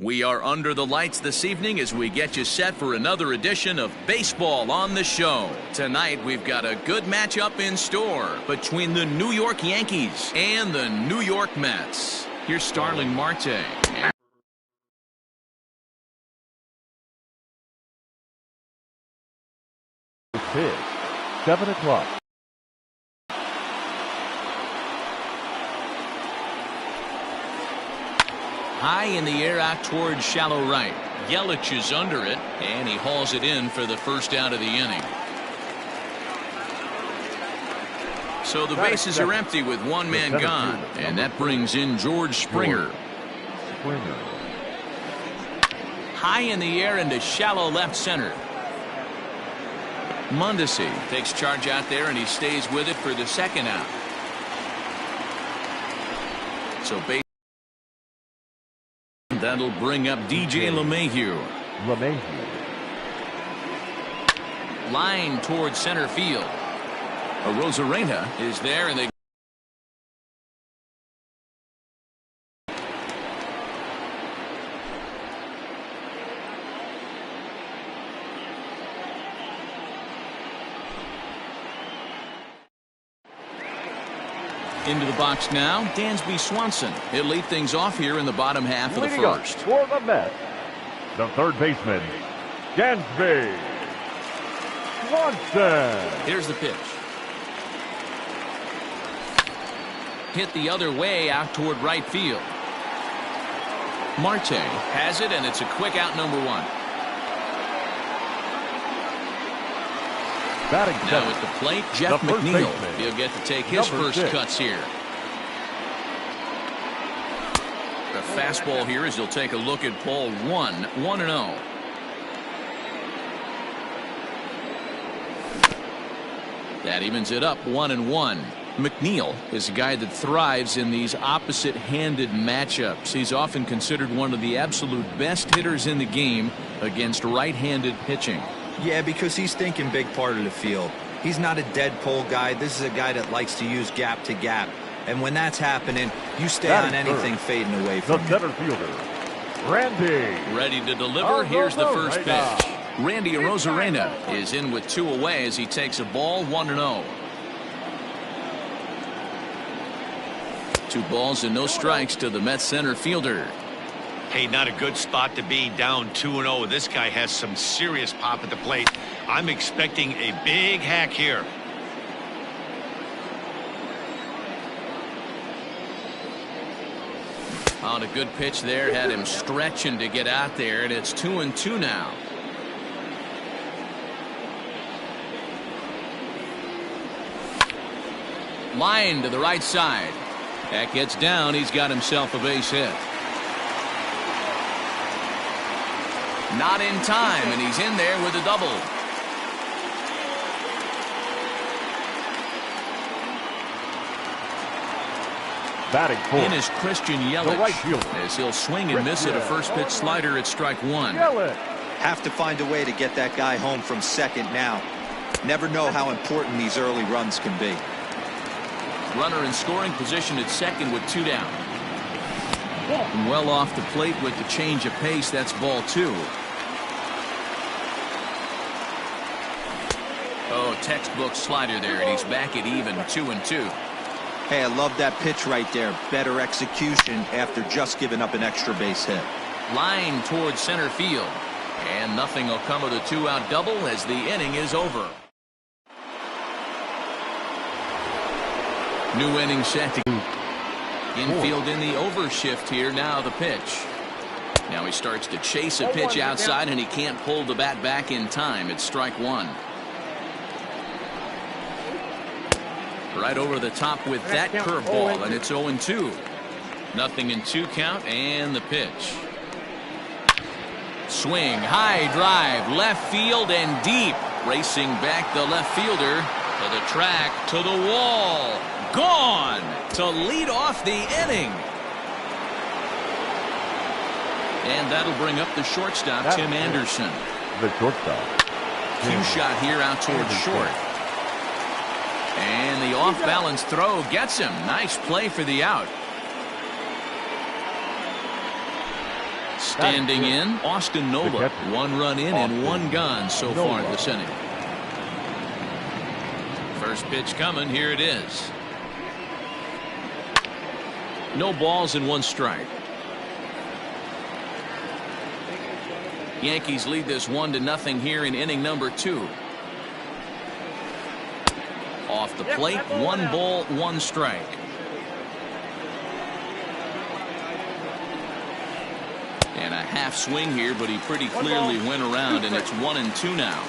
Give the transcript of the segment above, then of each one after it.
We are under the lights this evening as we get you set for another edition of Baseball on the Show. Tonight, we've got a good matchup in store between the New York Yankees and the New York Mets. Here's Starling Marte. Pitch, 7 o'clock. High in the air out towards shallow right. Yelich is under it, and he hauls it in for the first out of the inning. So the bases are empty with one man gone, and that brings in George Springer. High in the air into shallow left center. Mondesi takes charge out there, and he stays with it for the second out. So that'll bring up DJ LeMahieu. Line towards center field. Rosarena is there, and they into the box now. Dansby Swanson. He'll lead things off here in the bottom half of the first. For the Mets, the third baseman, Dansby Swanson. Here's the pitch. Hit the other way out toward right field. Marte has it, and it's a quick out, number one. Now at the plate, Jeff McNeil. He'll get to take his first cuts here. The fastball here as he'll take a look at ball 1-0. That evens it up 1-1. McNeil is a guy that thrives in these opposite-handed matchups. He's often considered one of the absolute best hitters in the game against right-handed pitching. Yeah, because he's thinking big part of the field. He's not a dead pole guy. This is a guy that likes to use gap to gap. And when that's happening, you stay on anything fading away from him. The center fielder, Randy. Ready to deliver. Here's the first pitch. Randy Rosarena is in with two away as he takes a ball 1-0. 2 balls and no strikes to the Mets center fielder. Hey, not a good spot to be, down 2-0. This guy has some serious pop at the plate. I'm expecting a big hack here. On a good pitch there, had him stretching to get out there, and it's 2-2 now. Line to the right side. That gets down. He's got himself a base hit. Not in time, and he's in there with a double. Batting fourth, in is Christian Yelich, right as he'll swing and miss at a first pitch slider at strike one. Have to find a way to get that guy home from second now. Never know how important these early runs can be. Runner in scoring position at second with 2 down. Well off the plate with the change of pace. That's ball 2. Oh, textbook slider there, and he's back at even 2-2. Hey, I love that pitch right there. Better execution after just giving up an extra base hit. Line towards center field, and nothing will come of the 2-out double as the inning is over. New inning set to infield in the overshift here. Now the pitch. Now he starts to chase a pitch outside, and he can't pull the bat back in time. It's strike one. Right over the top with that curveball, and it's 0-2. Nothing in 2 count, and the pitch. Swing, high drive, left field and deep. Racing back the left fielder to the track, to the wall. Gone to lead off the inning. And that'll bring up the shortstop, Tim Anderson. The shortstop. Cue shot here out towards short. And the off-balance throw gets him. Nice play for the out. Standing in, Austin Nola. 1 run in and 1 gone so far this inning. First pitch coming. Here it is. No balls and 1 strike. Yankees lead this 1-0 here in inning number 2. Off the plate, 1 ball, 1 strike. And a half swing here, but he pretty clearly went around, and it's 1-2 now.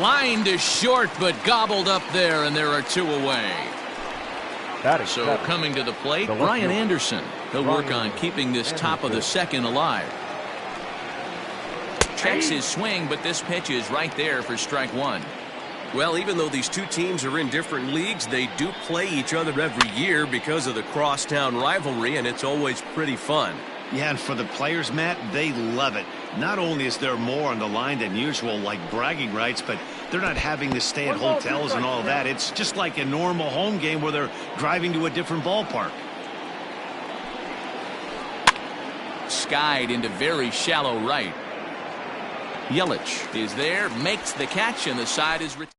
Line to short, but gobbled up there, and there are 2 away. So coming to the plate, Brian Anderson. He'll work on keeping this top of the second alive. Checks his swing, but this pitch is right there for strike 1. Well, even though these 2 teams are in different leagues, they do play each other every year because of the crosstown rivalry, and it's always pretty fun. Yeah, and for the players, Matt, they love it. Not only is there more on the line than usual, like bragging rights, but they're not having to stay at hotels and all that. It's just like a normal home game where they're driving to a different ballpark. Skied into very shallow right. Yelich is there, makes the catch, and the side is retired.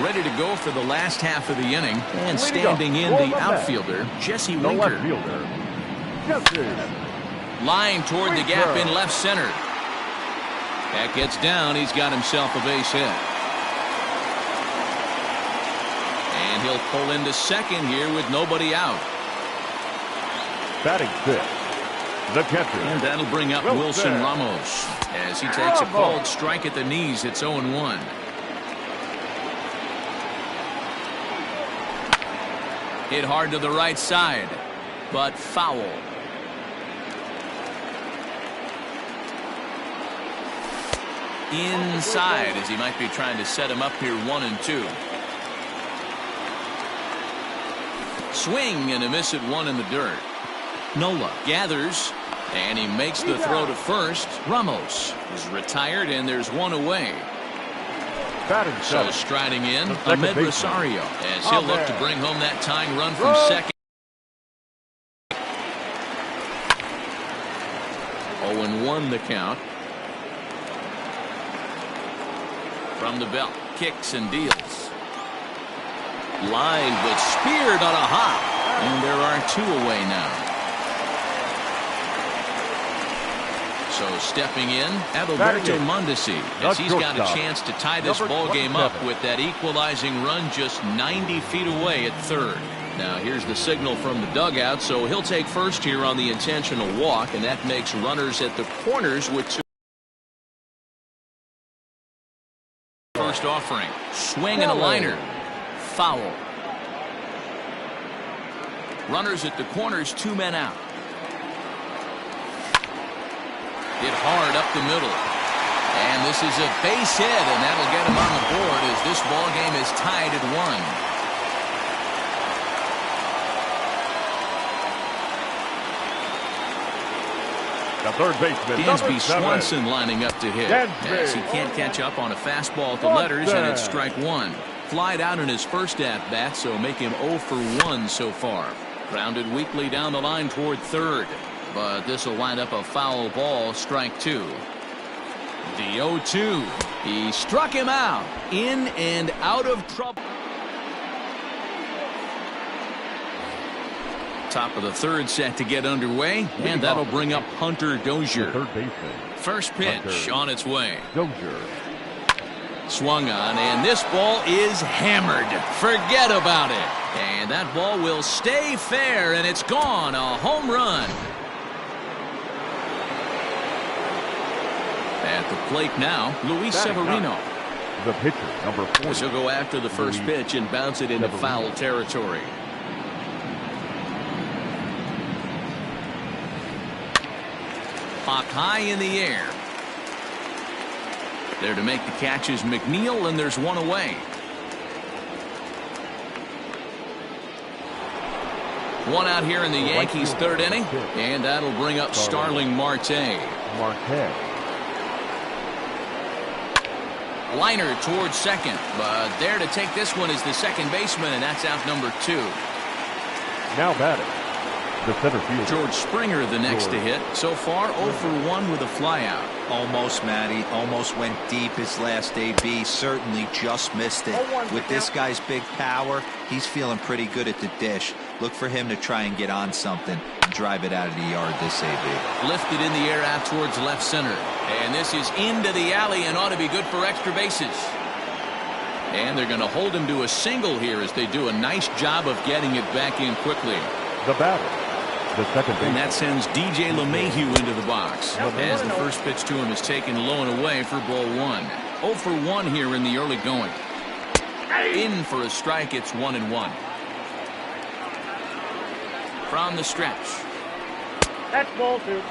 Ready to go for the last half of the inning, and standing in the outfielder, Jesse Winker. Line toward the gap in left center. That gets down. He's got himself a base hit. And he'll pull into second here with nobody out. Batting 5th, the catcher. And that'll bring up Wilson Ramos as he takes a called strike at the knees. It's 0-1. Hit hard to the right side, but foul. Inside as he might be trying to set him up here 1-2. Swing and a miss at 1 in the dirt. Nola gathers, and he makes the throw to first. Ramos is retired, and there's 1 away. So striding in, Ahmed Rosario, as he'll look to bring home that tying run from second. 0-1 the count. From the belt, kicks and deals. Line, but speared on a hop, and there are 2 away now. So stepping in, Adalberto Mondesi, as he's got a chance to tie this ball game up with that equalizing run just 90 feet away at third. Now here's the signal from the dugout, so he'll take first here on the intentional walk, and that makes runners at the corners with 2. First offering, swing and a liner, foul. Runners at the corners, 2 men out. Hit hard up the middle. And this is a base hit, and that'll get him on the board as this ball game is tied at 1. The third baseman, Dansby Swanson lining up to hit. As he can't catch up on a fastball at the letters, and it's strike 1. Flied out in his first at-bat, so make him 0 for 1 so far. Grounded weakly down the line toward third. But this will wind up a foul ball, strike 2. The 0-2. He struck him out. In and out of trouble. Top of the third set to get underway, and that'll bring up Hunter Dozier. Third baseman. First pitch Hunter on its way. Dozier. Swung on, and this ball is hammered. Forget about it. And that ball will stay fair, and it's gone. A home run. At the plate now, Luis Severino. The pitcher, number 4. He'll go after the first pitch and bounce it into foul territory. Popped high in the air. There to make the catch is McNeil, and there's 1 away. 1 out here in the Yankees' third inning, and that'll bring up Starling Marte. Liner towards second, but there to take this one is the second baseman, and that's out number 2. Now batting, the center fielder. George Springer the next to hit. So far 0 for 1 with a flyout. Almost, Matty. Almost went deep his last AB. Certainly just missed it. With this guy's big power, he's feeling pretty good at the dish. Look for him to try and get on something and drive it out of the yard this AB. Lifted in the air out towards left center. And this is into the alley and ought to be good for extra bases. And they're going to hold him to a single here as they do a nice job of getting it back in quickly. The batter, the second baseman. And that sends DJ LeMahieu into the box as the first pitch to him is taken low and away for ball 1. 0 for 1 here in the early going. In for a strike, it's 1-1. From the stretch. That's ball 2.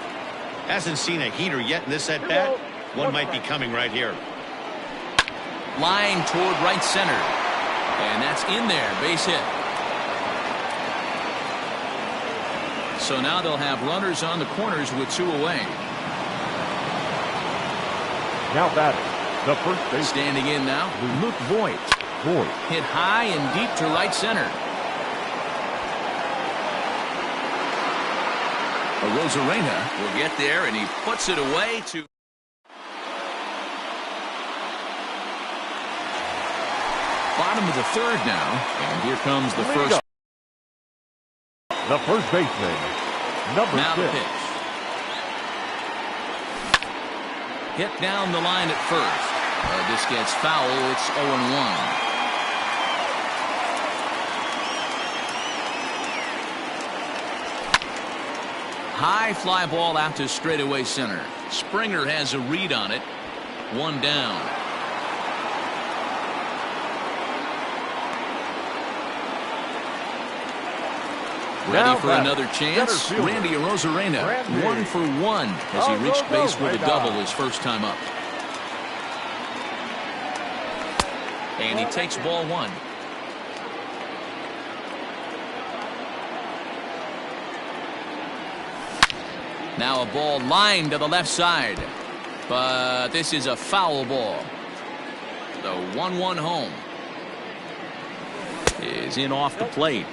Hasn't seen a heater yet in this at-bat. One might be coming right here. Line toward right center. And that's in there. Base hit. So now they'll have runners on the corners with 2 away. Now batting, the first base. Standing in now, Luke Voigt. Hit high and deep to right center. Rosarena will get there, and he puts it away to bottom of the third now, and here comes the first. The first baseman, number 6. Now the pitch. Hit down the line at first. This gets foul. It's 0-1. High fly ball out to straightaway center. Springer has a read on it. 1 down. Ready for another chance. Randy Rosarena, 1 for 1 as he reached base with a double his first time up. And he takes ball 1. Now a ball lined to the left side. But this is a foul ball. The 1-1 home is in off the plate.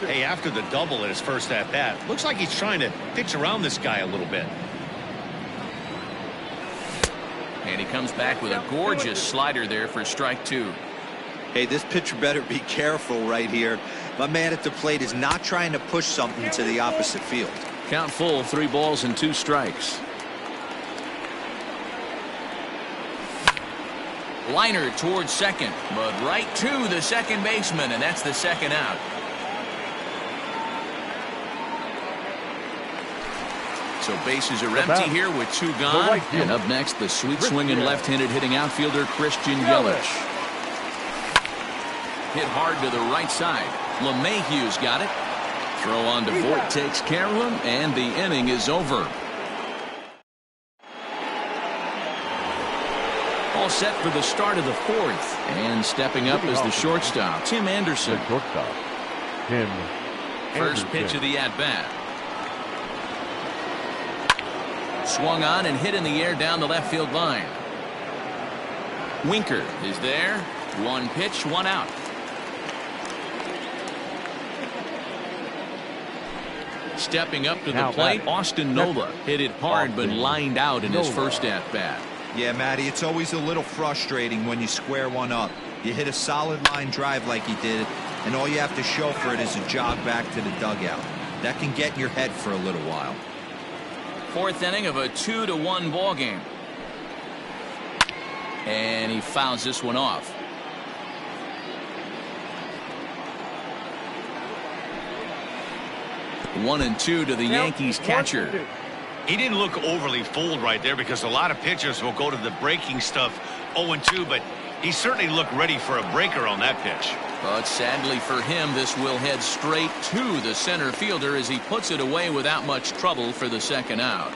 Hey, after the double at his first at-bat, looks like he's trying to pitch around this guy a little bit. And he comes back with a gorgeous slider there for strike 2. Hey, this pitcher better be careful right here. My man at the plate is not trying to push something to the opposite field. Count full, 3 balls and 2 strikes. Liner towards second, but right to the second baseman, and that's the second out. So bases are empty here with 2 gone. And up next, the sweet swinging left-handed hitting outfielder Christian Yelich. Hit hard to the right side. LeMahieu's got it. Throw on to Voigt takes care of him, and the inning is over. All set for the start of the 4th. And stepping up is the shortstop, Tim Anderson. First pitch of the at-bat. Swung on and hit in the air down the left field line. Winker is there. 1 pitch, 1 out. Stepping up to the plate, Austin Nola hit it hard but lined out in his first at-bat. Yeah, Matty, it's always a little frustrating when you square one up. You hit a solid line drive like he did, and all you have to show for it is a jog back to the dugout. That can get in your head for a little while. 4th inning of a 2-1 ball game. And he fouls this one off. 1-2 to the Yankees catcher. He didn't look overly fooled right there because a lot of pitchers will go to the breaking stuff 0-2, but he certainly looked ready for a breaker on that pitch. But sadly for him, this will head straight to the center fielder as he puts it away without much trouble for the second out.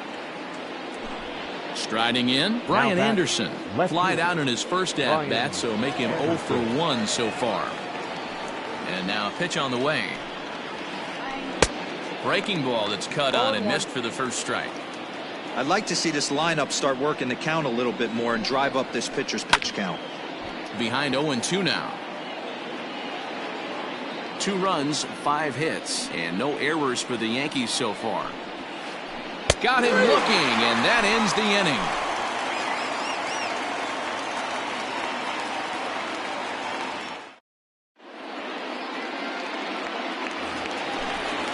Striding in, Brian Anderson. Flied out in his first at-bat, so make him 0 for 1 so far. And now a pitch on the way. Breaking ball that's cut on and missed for the first strike. I'd like to see this lineup start working the count a little bit more and drive up this pitcher's pitch count. Behind 0-2 now. 2 runs, 5 hits, and no errors for the Yankees so far. Got him looking, and that ends the inning.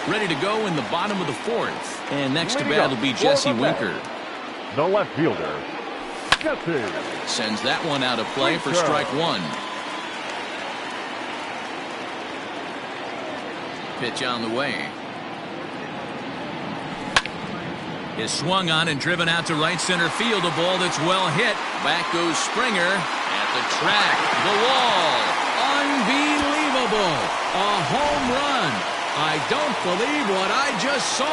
Ready to go in the bottom of the 4th. And next to bat will be Jesse Winker. The left fielder, Jesse. Sends that one out of play for strike 1. Pitch on the way. Is swung on and driven out to right center field. A ball that's well hit. Back goes Springer at the track. The wall. Unbelievable. A home run. I don't believe what I just saw.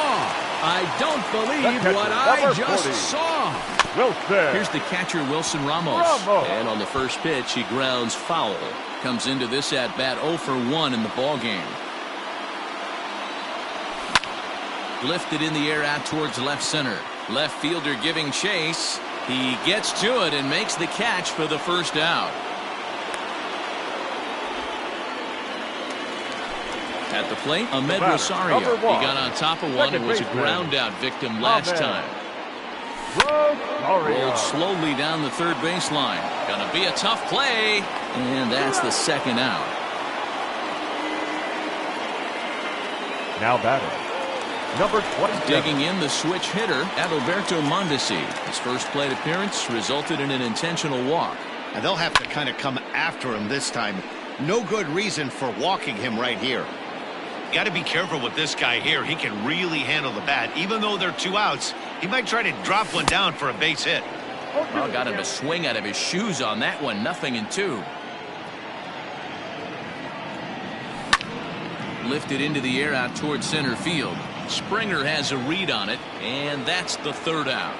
I don't believe what I just saw. Wilson. Here's the catcher, Wilson Ramos. And on the first pitch, he grounds foul. Comes into this at bat 0 for 1 in the ball game. Lifted in the air out towards left center. Left fielder giving chase. He gets to it and makes the catch for the first out. At the plate, Ahmed Rosario. He got on top of one and was a ground out victim last time. Rolled slowly down the third baseline. Gonna be a tough play. And that's the second out. Now batting, number 27. Digging in the switch hitter, Adalberto Mondesi. His first plate appearance resulted in an intentional walk. And they'll have to kind of come after him this time. No good reason for walking him right here. Got to be careful with this guy here. He can really handle the bat. Even though they're 2 outs, he might try to drop one down for a base hit. Well, got him to swing out of his shoes on that one. 0-2. Lifted into the air out towards center field. Springer has a read on it, and that's the third out.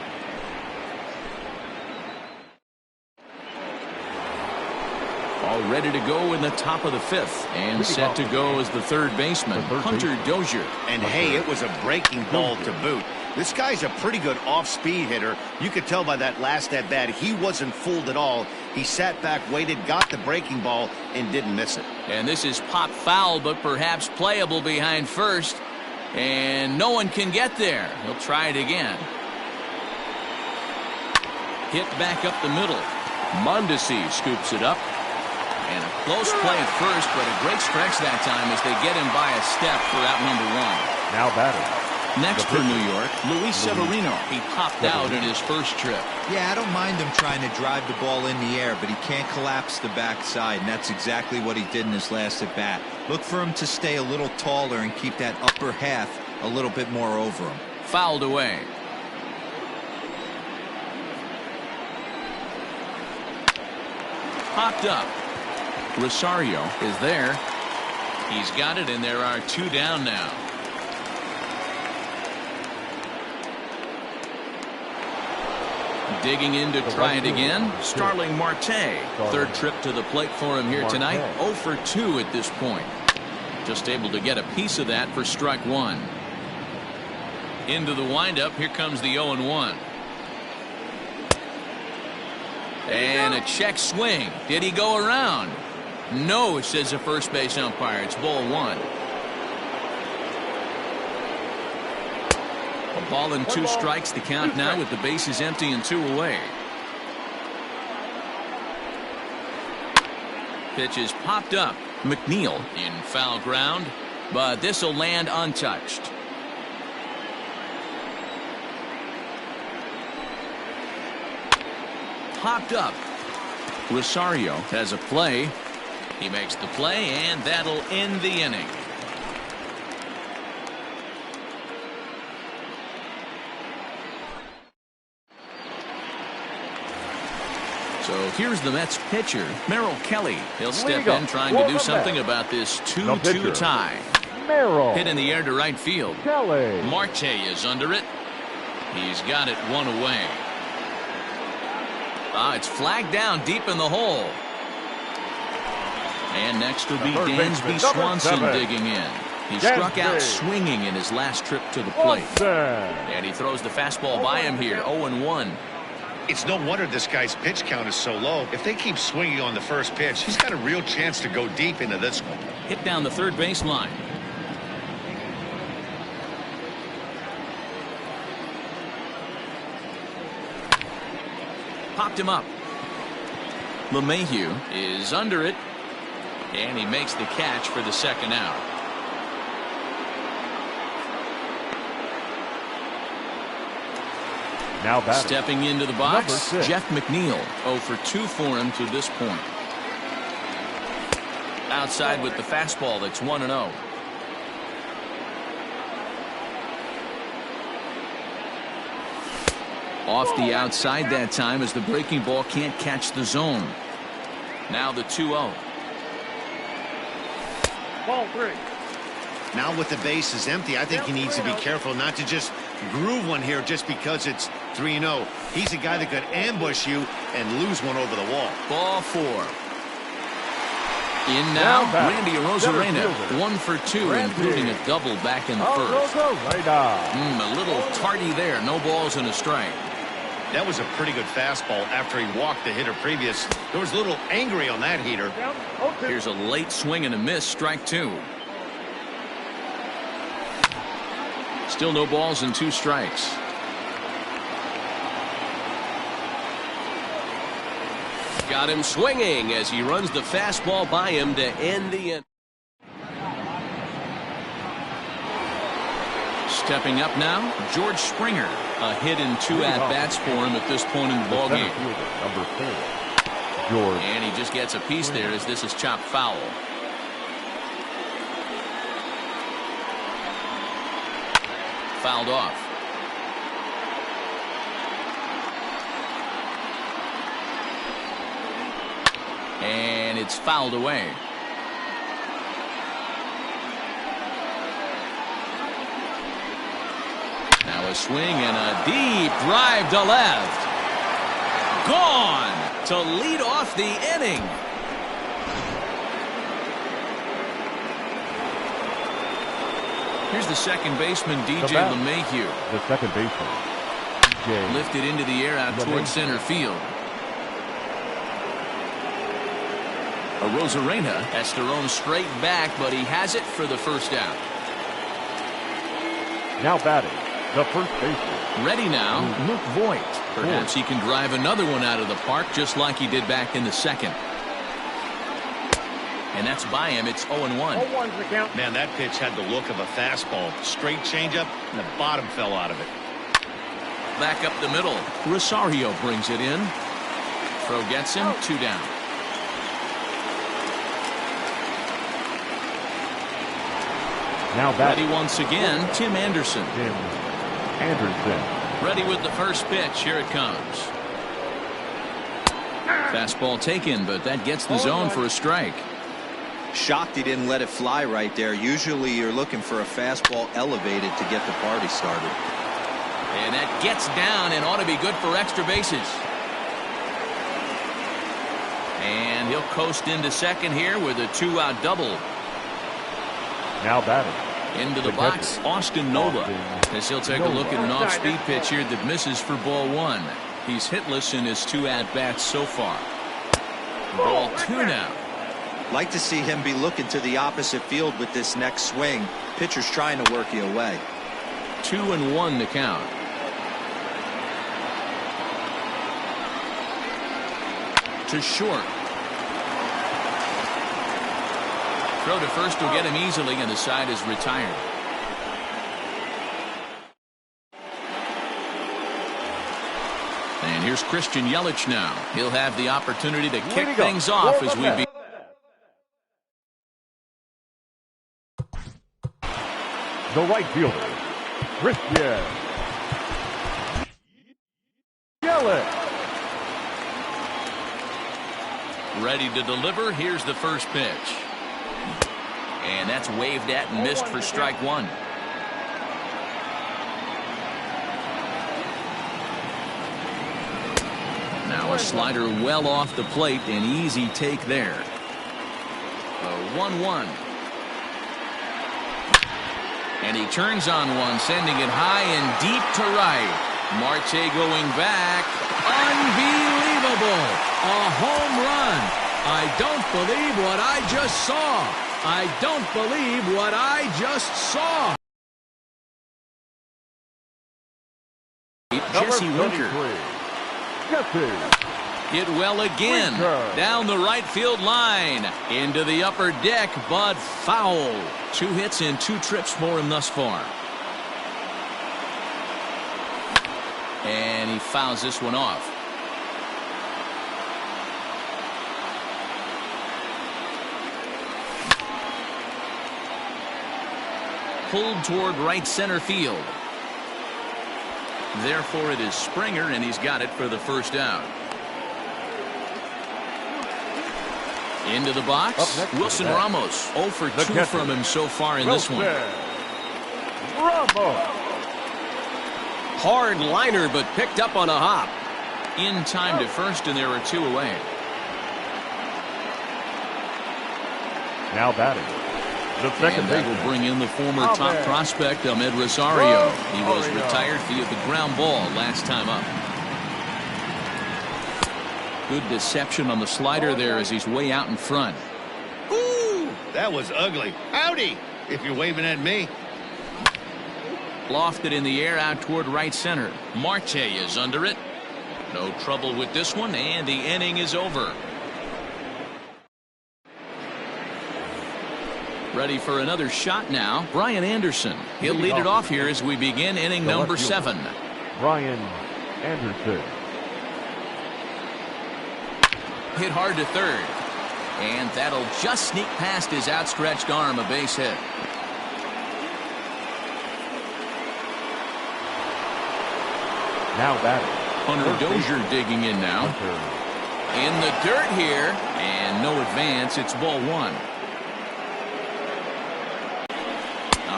All ready to go in the top of the 5th, and set to go as the third baseman, Hunter Dozier. And hey, it was a breaking ball to boot. This guy's a pretty good off-speed hitter. You could tell by that last at-bat he wasn't fooled at all. He sat back, waited, got the breaking ball, and didn't miss it. And this is pop foul, but perhaps playable behind first. And no one can get there. He'll try it again. Hit back up the middle. Mondesi scoops it up. And a close play at first, but a great stretch that time as they get him by a step for out number 1. Now batting. Next for New York, Luis Severino. He popped out in his first trip. Yeah, I don't mind him trying to drive the ball in the air, but he can't collapse the backside, and that's exactly what he did in his last at bat. Look for him to stay a little taller and keep that upper half a little bit more over him. Fouled away. Popped up. Rosario is there. He's got it, and there are 2 down now. Digging in to try it again, Starling Marte. Third trip to the plate for him here tonight. 0 for 2 at this point. Just able to get a piece of that for strike 1. Into the windup. Here comes the 0-1. And a check swing. Did he go around? No, says the first base umpire. It's ball 1. A ball and 2 strikes. The count now with the bases empty and 2 away. Pitch is popped up. McNeil in foul ground, but this will land untouched. Popped up. Rosario has a play. He makes the play, and that'll end the inning. So here's the Mets pitcher, Merrill Kelly. He'll step in trying to do something about this 2-2 tie. Merrill. Hit in the air to right field. Kelly. Marte is under it. He's got it 1 away. It's flagged down deep in the hole. And next will be Dansby Swanson digging in. He struck out swinging in his last trip to the plate. And he throws the fastball by him here, 0-1. It's no wonder this guy's pitch count is so low. If they keep swinging on the first pitch, he's got a real chance to go deep into this one. Hit down the third base line. Popped him up. LeMahieu is under it, and he makes the catch for the second out. Now batting. Stepping into the box, Jeff McNeil. 0 for 2 for him to this point. Outside with the fastball, that's 1-0. Off the outside that time as the breaking ball can't catch the zone. Now the 2-0. Ball 3. Now with the bases empty, I think he needs to be careful not to just groove one here just because it's 3-0. He's a guy that could ambush you and lose one over the wall. Ball 4. In now, Randy Arozarena, 1 for 2, including a double back in the first. A little tardy there. No balls and a strike. That was a pretty good fastball after he walked the hitter previous. There was a little angry on that heater. Here's a late swing and a miss, strike 2. Still no balls and 2 strikes. Got him swinging as he runs the fastball by him to end the inning. Stepping up now, George Springer. A hit and 2 at-bats for him at this point in the ballgame. Number 4, George. And he just gets a piece there as this is chopped foul. Fouled off. And it's fouled away. Now a swing and a deep drive to left. Gone to lead off the inning. Here's the second baseman, DJ LeMahieu. The second baseman, DJ. Lifted into the air out towards center field. Arozarena has to roam straight back, but he has it for the first out. Now batting, the first baseman. Ready now, Luke Voigt. Perhaps he can drive another one out of the park just like he did back in the second. And that's by him. It's 0-1. Man, that pitch had the look of a fastball. Straight changeup, and the bottom fell out of it. Back up the middle. Rosario brings it in. Throw gets him. 2 down. Now batting. Ready once again, Tim Anderson. Tim Anderson. Ready with the first pitch. Here it comes. Fastball taken, but that gets the zone for a strike. Shocked he didn't let it fly right there. Usually you're looking for a fastball elevated to get the party started. And that gets down and ought to be good for extra bases. And he'll coast into second here with a 2-out double. Now batting. Into the box, Austin Nola. As he'll take a look at an off-speed pitch here that misses for ball 1. He's hitless in his 2 at-bats so far. Ball 2 now. Like to see him be looking to the opposite field with this next swing. Pitcher's trying to work you away. 2-1 to count. To short. Throw to first will get him easily, and the side is retired. And here's Christian Yelich now. He'll have the opportunity to kick things off as we begin. The right fielder, Christian Yelich. Ready to deliver. Here's the first pitch. And that's waved at and missed for strike 1. Now a slider well off the plate. An easy take there. A 1-1. And he turns on one, sending it high and deep to right. Marte going back. Unbelievable. A home run. I don't believe what I just saw. I don't believe what I just saw. Jesse Winker. Hit well again. Down the right field line. Into the upper deck, but foul. 2 hits and 2 trips for him thus far. And he fouls this one off. Pulled toward right center field. Therefore, it is Springer, and he's got it for the first out. Into the box, Wilson Ramos. 0 for 2 from him so far in this one. Ramos. Hard liner, but picked up on a hop. In time to first, and there are 2 away. Now batting. The second and that will bring in the former top prospect, Ahmed Rosario. He was retired via the ground ball last time up. Good deception on the slider there as he's way out in front. Ooh, that was ugly. Howdy, if you're waving at me. Lofted in the air out toward right center. Marte is under it. No trouble with this one, and the inning is over. Ready for another shot now, Brian Anderson. He'll lead it off here as we begin inning number 7. Brian Anderson. Hit hard to third. And that'll just sneak past his outstretched arm, a base hit. Now batting. Hunter Dozier digging in now. In the dirt here, and no advance. It's ball 1.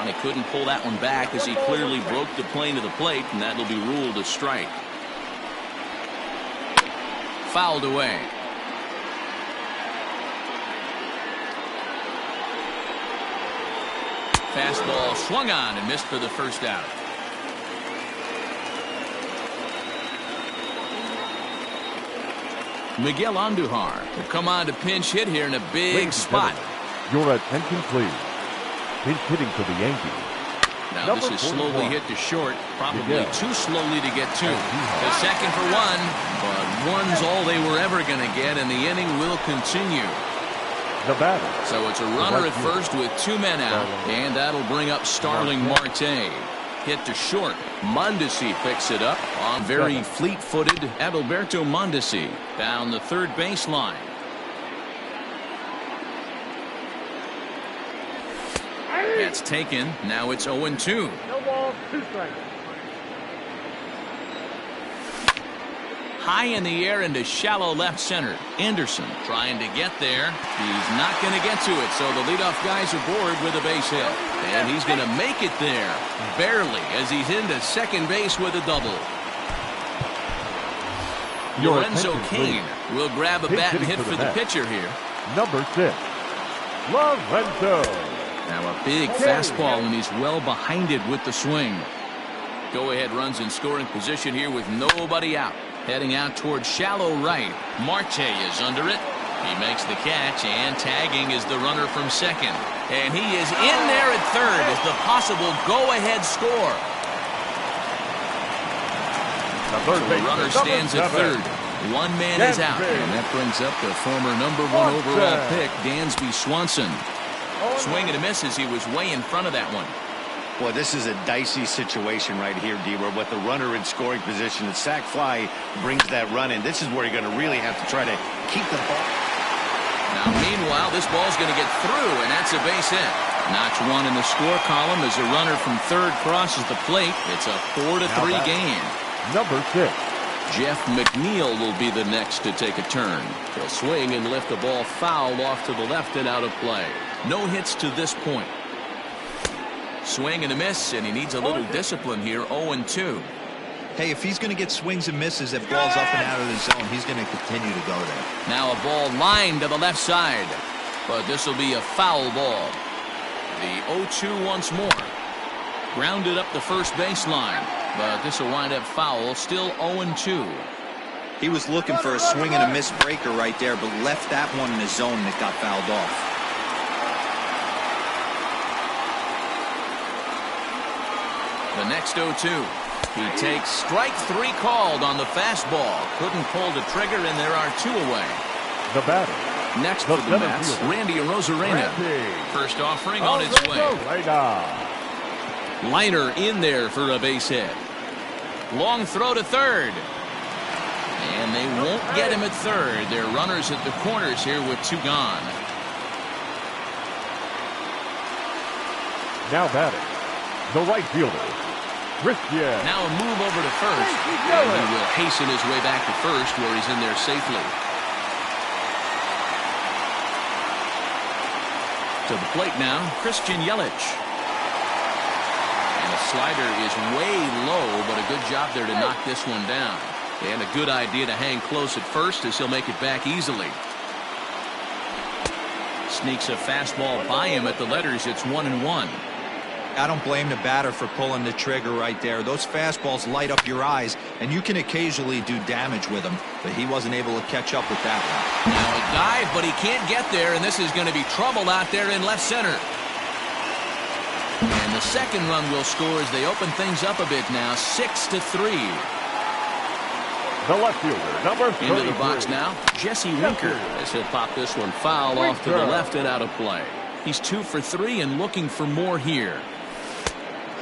He couldn't pull that one back as he clearly broke the plane of the plate, and that'll be ruled a strike. Fouled away. Fastball swung on and missed for the first out. Miguel Andujar will come on to pinch hit here in a big spot. Your attention, please. Pinch hitting for the Yankees. Now this is slowly hit to short, probably too slowly to get 2. The second for 1, but 1's all they were ever going to get, and the inning will continue. The batter. So it's a runner at first with 2 men out, and that'll bring up Starling Marte. Hit to short. Mondesi picks it up on very fleet-footed Adalberto Mondesi down the third baseline. That's taken. Now it's 0-2. No ball, 2 strikes. High in the air into shallow left center. Anderson trying to get there. He's not going to get to it, so the leadoff guy's aboard with a base hit. And he's going to make it there. Barely, as he's into second base with a double. Lorenzo Cain will grab a bat and hit for the pitcher here. Number 6, Lorenzo. Now a big fastball, and he's well behind it with the swing. Go-ahead runs in scoring position here with nobody out. Heading out toward shallow right. Marte is under it. He makes the catch, and tagging is the runner from second. And he is in there at third as the possible go-ahead score. So the runner stands at third. 1 man is out, and that brings up the former number 1 overall pick, Dansby Swanson. Swing and a miss as he was way in front of that one. Boy, this is a dicey situation right here, D-Ware, with the runner in scoring position. The sac fly brings that run in. This is where you're going to really have to try to keep the ball. Now, meanwhile, this ball's going to get through, and that's a base hit. Notch 1 in the score column as a runner from third crosses the plate. It's a 4-3 game. Number 6. Jeff McNeil will be the next to take a turn. He'll swing and lift the ball foul off to the left and out of play. No hits to this point. Swing and a miss, and he needs a little discipline here. 0-2. Hey, if he's going to get swings and misses that balls up and out of the zone, he's going to continue to go there. Now a ball lined to the left side, but this will be a foul ball. The 0-2 once more. Grounded up the first baseline, but this will wind up foul. Still 0-2. He was looking for a swing and a miss breaker right there, but left that one in the zone and it got fouled off. The next 0-2. He takes strike 3 called on the fastball. Couldn't pull the trigger, and there are 2 away. The batter. Next for the Mets, Randy Arozarena. First offering on its way. Liner in there for a base hit. Long throw to third. And they won't get him at third. They're runners at the corners here with 2 gone. Now batting, the right fielder, Christian. Now a move over to first. And he will hasten his way back to first, where he's in there safely. To the plate now, Christian Yelich. And the slider is way low, but a good job there to knock this one down. And a good idea to hang close at first, as he'll make it back easily. Sneaks a fastball by him at the letters. It's 1-1. I don't blame the batter for pulling the trigger right there. Those fastballs light up your eyes, and you can occasionally do damage with them, but he wasn't able to catch up with that one. Now a dive, but he can't get there, and this is going to be trouble out there in left center. And the second run will score as they open things up a bit now, 6-3. The left fielder, number 33. Into the box now, Jesse Winker, as he'll pop this one foul off to the left and out of play. He's 2 for 3 and looking for more here.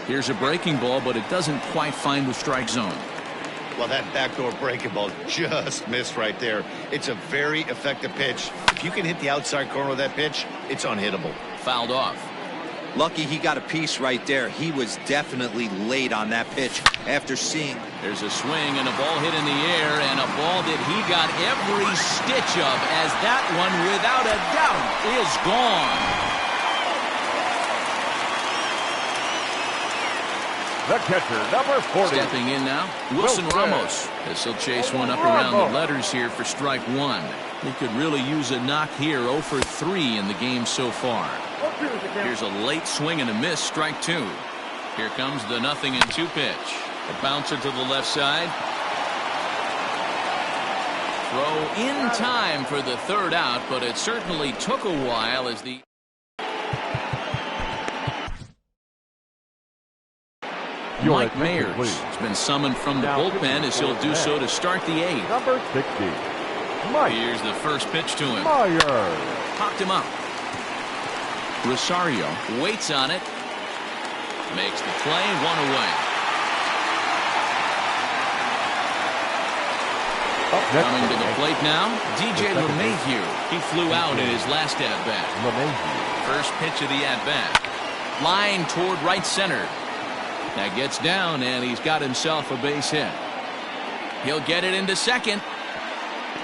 Here's a breaking ball, but it doesn't quite find the strike zone. Well, that backdoor breaking ball just missed right there. It's a very effective pitch. If you can hit the outside corner of that pitch, it's unhittable. Fouled off. Lucky he got a piece right there. He was definitely late on that pitch after seeing. There's a swing and a ball hit in the air, and a ball that he got every stitch of, as that one, without a doubt, is gone. The catcher, number 40. Stepping in now, Wilson Ramos. As he'll chase one up around the letters here for strike 1. He could really use a knock here. 0 for 3 in the game so far. Here's a late swing and a miss, strike 2. Here comes the 0-2 pitch. A bouncer to the left side. Throw in time for the third out, but it certainly took a while as the... Mike Mayers has been summoned from the bullpen, as he'll do so to start the 8th. Number 60. Mike. Here's the first pitch to him. Myers. Popped him up. Rosario waits on it. Makes the play, 1 away. Coming to the plate now, DJ LeMahieu. He flew out in his last at-bat. First pitch of the at-bat. Line toward right center. That gets down, and he's got himself a base hit. He'll get it into second.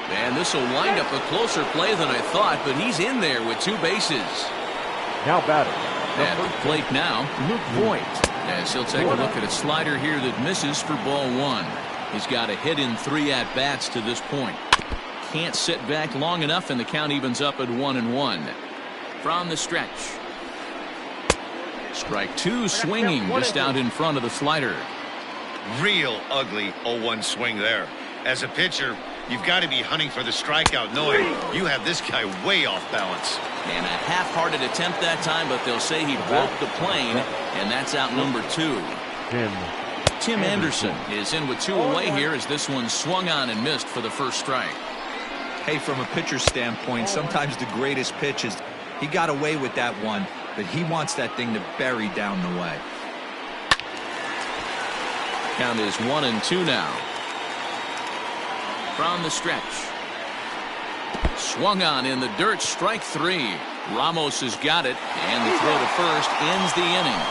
And this will wind up a closer play than I thought, but he's in there with 2 bases. Now batting. At the plate now, Luke Voigt. As he'll take a look at a slider here that misses for ball 1. He's got a hit in 3 at-bats to this point. Can't sit back long enough, and the count evens up at 1-1. From the stretch. Strike 2 swinging just out in front of the slider. Real ugly 0-1 swing there. As a pitcher, you've got to be hunting for the strikeout, knowing you have this guy way off balance. And a half-hearted attempt that time, but they'll say he broke the plane, and that's out number 2. Tim Anderson is in with 2 away here, as this one swung on and missed for the first strike. Hey, from a pitcher's standpoint, sometimes the greatest pitches, he got away with that one, but he wants that thing to bury down the way. Count is 1-2 now. From the stretch. Swung on in the dirt, strike 3. Ramos has got it, and the throw to first ends the inning.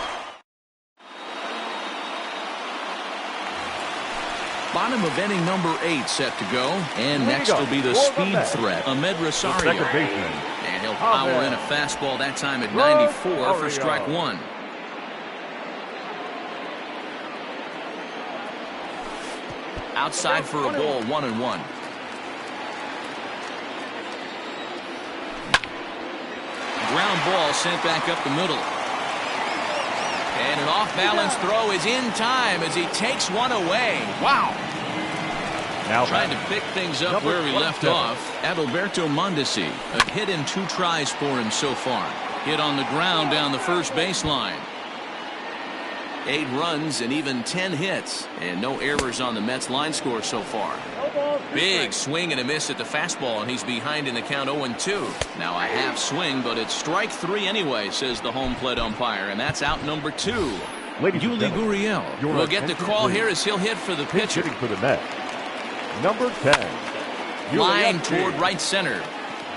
Bottom of inning number 8 set to go, and next will be the speed threat, Ahmed Rosario. And he'll power in a fastball that time at 94 for strike 1. Outside for a ball, 1-1. Ground ball sent back up the middle. And an off-balance throw is in time as he takes one away. Wow. Now trying to pick things up where we left off. Adalberto Mondesi, a hit in 2 tries for him so far. Hit on the ground down the first baseline. 8 runs and even 10 hits. And no errors on the Mets line score so far. Big swing and a miss at the fastball, and he's behind in the count 0-2. Now a half swing, but it's strike 3 anyway, says the home plate umpire, and that's out number 2. Yuli Gurriel will get the call here as he'll hit for the pitcher. Hitting for the Mets, number 10. Line toward right center.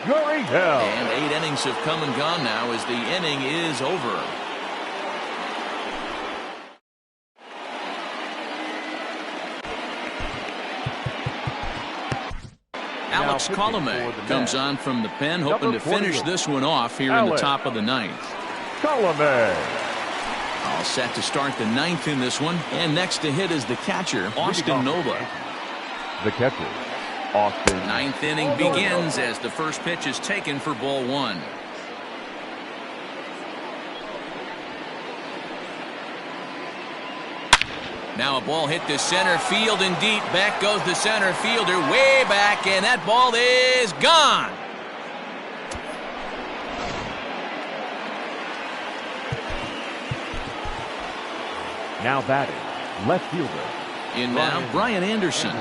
Gurriel. And 8 innings have come and gone now as the inning is over. Alex Colomé comes on from the pen, hoping to finish this one off here in the top of the 9th. Colomé. All set to start the 9th in this one. And next to hit is the catcher, Austin Nova. The catcher, Austin. 9th inning begins as the first pitch is taken for ball 1. Now a ball hit to center field and deep. Back goes the center fielder way back, and that ball is gone. Now batting, left fielder. In now, Brian Anderson.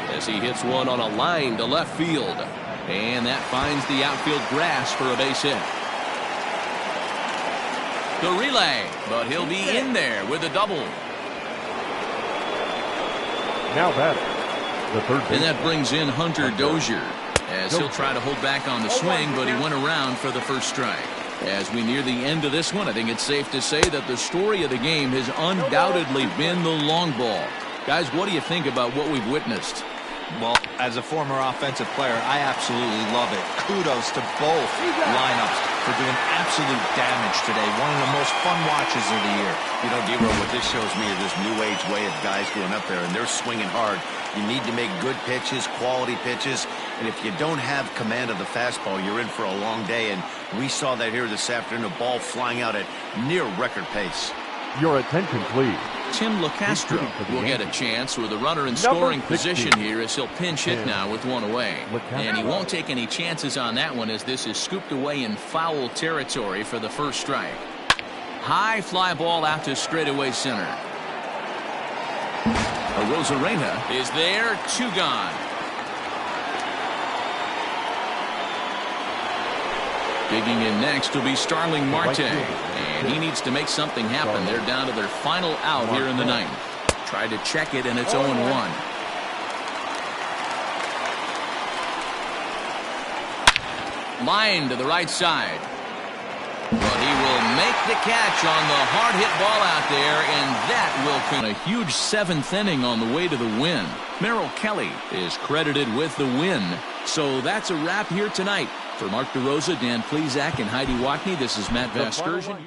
As he hits one on a line to left field. And that finds the outfield grass for a base hit. The relay, but he'll be in there with a double. Now batting, the third baseman. And that brings in Hunter Dozier as he'll try to hold back on the swing, but he went around for the first strike. As we near the end of this one, I think it's safe to say that the story of the game has undoubtedly been the long ball. Guys, what do you think about what we've witnessed? Well, as a former offensive player, I absolutely love it. Kudos to both lineups for doing absolute damage today. One of the most fun watches of the year. You know, D-Row, what this shows me is this new age way of guys going up there, and they're swinging hard. You need to make good pitches, quality pitches, and if you don't have command of the fastball, you're in for a long day, and we saw that here this afternoon, a ball flying out at near record pace. Your attention, please. Tim LaCastro will get a chance with a runner in scoring position here as he'll pinch hit now with one away. And he won't take any chances on that one as this is scooped away in foul territory for the first strike. High fly ball out to straightaway center. Arozarena is there, 2 gone. Digging in next will be Starling Marte, and he needs to make something happen. They're down to their final out here in the 9th. Tried to check it, and it's 0-1. Line to the right side. But he will make the catch on the hard hit ball out there, and that will come. A huge 7th inning on the way to the win. Merrill Kelly is credited with the win. So that's a wrap here tonight. For Mark DeRosa, Dan Plesac, and Heidi Watney, this is Matt Vasgersian.